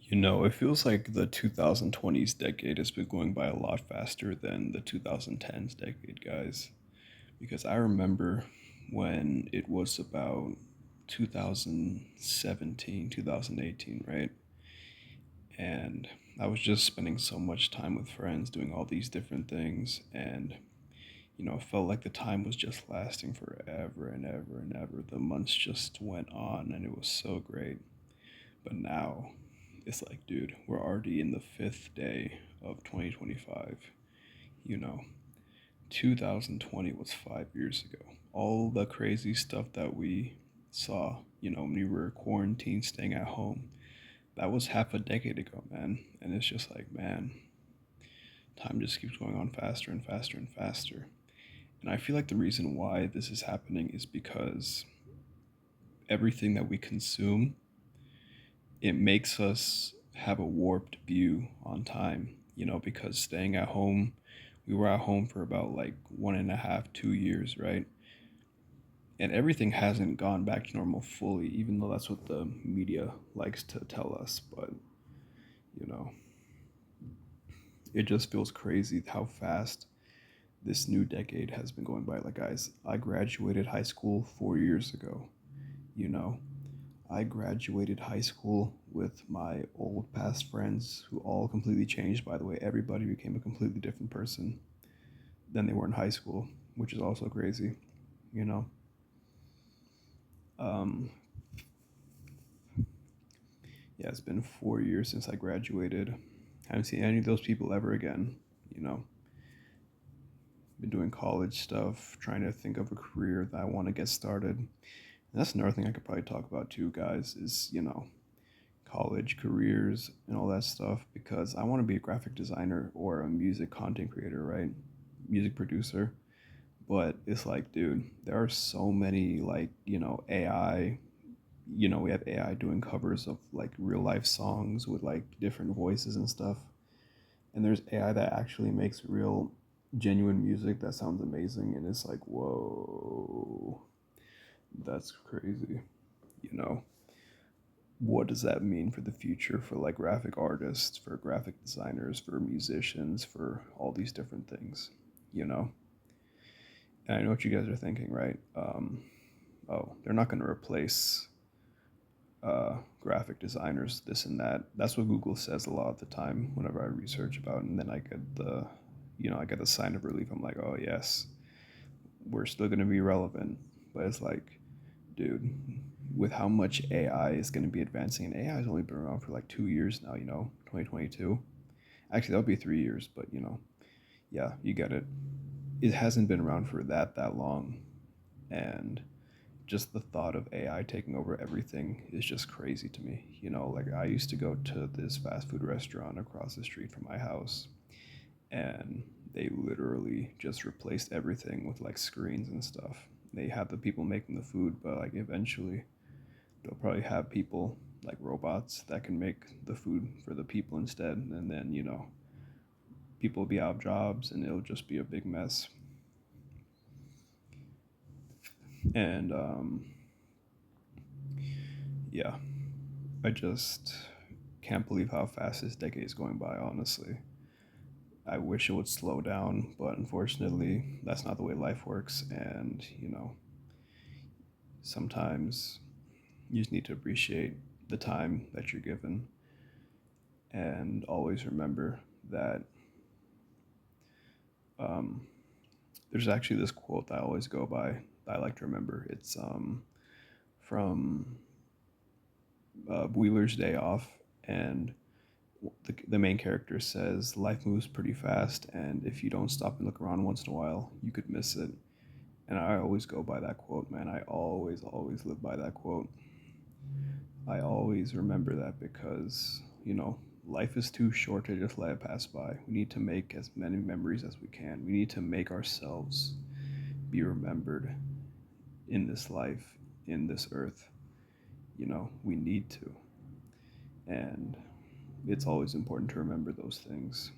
It feels like the 2020s decade has been going by a lot faster than the 2010s decade, guys. Because I remember when it was about 2017, 2018, right? And I was just spending so much time with friends doing all these different things. And, it felt like the time was just lasting forever and ever and ever. The months just went on and it was so great. But now it's like, dude, we're already in the fifth day of 2025. You know, 2020 was 5 years ago. All the crazy stuff that we saw, when we were quarantined, staying at home, that was half a decade ago, man. And it's just like, man, time just keeps going on faster and faster and faster. And I feel like the reason why this is happening is because everything that we consume, it makes us have a warped view on time, because staying at home, we were at home for about like 1.5, 2 years, right? And everything hasn't gone back to normal fully, even though that's what the media likes to tell us. But, you know, it just feels crazy how fast this new decade has been going by. Like, guys, I graduated high school 4 years ago, you know, I graduated high school with my old past friends who all completely changed, by the way. Everybody became a completely different person than they were in high school, which is also crazy, you know. Um, yeah, it's been 4 years since I graduated. Haven't seen any of those people ever again, you know. Been doing college stuff, trying to think of a career that I want to get started. And that's another thing I could probably talk about too, guys, is, college careers and all that stuff because I want to be a graphic designer or a music content creator, right? Music producer. But it's like, dude, there are so many like, AI, we have AI doing covers of like real life songs with like different voices and stuff. And there's AI that actually makes real genuine music that sounds amazing and it's like, whoa, that's crazy, you know what does that mean for the future for like graphic artists, for graphic designers, for musicians, for all these different things, you know? And I know what you guys are thinking, right? Oh, they're not going to replace graphic designers, this and that. That's what Google says a lot of the time whenever I research about it. And then I get I get the sign of relief. I'm like, oh, yes, we're still going to be relevant. But it's like, dude, with how much AI is going to be advancing, and AI has only been around for like 2 years now, 2022. Actually, that would be 3 years, but yeah, you get it. It hasn't been around for that long, and just the thought of AI taking over everything is just crazy to me. Like I used to go to this fast food restaurant across the street from my house, and they literally just replaced everything with like screens and stuff. They have the people making the food, but like eventually they'll probably have people like robots that can make the food for the people instead, and then people will be out of jobs and it'll just be a big mess. And yeah, I just can't believe how fast this decade is going by, honestly. I wish it would slow down, but unfortunately that's not the way life works. And sometimes you just need to appreciate the time that you're given and always remember that um, there's actually this quote that I always go by that I like to remember. It's from Wheeler's Day Off, and the main character says, "Life moves pretty fast, and if you don't stop and look around once in a while, you could miss it." And I always go by that quote, man. I always live by that quote. I always remember that because, life is too short to just let it pass by. We need to make as many memories as we can. We need to make ourselves be remembered in this life, in this earth. We need to. And it's always important to remember those things.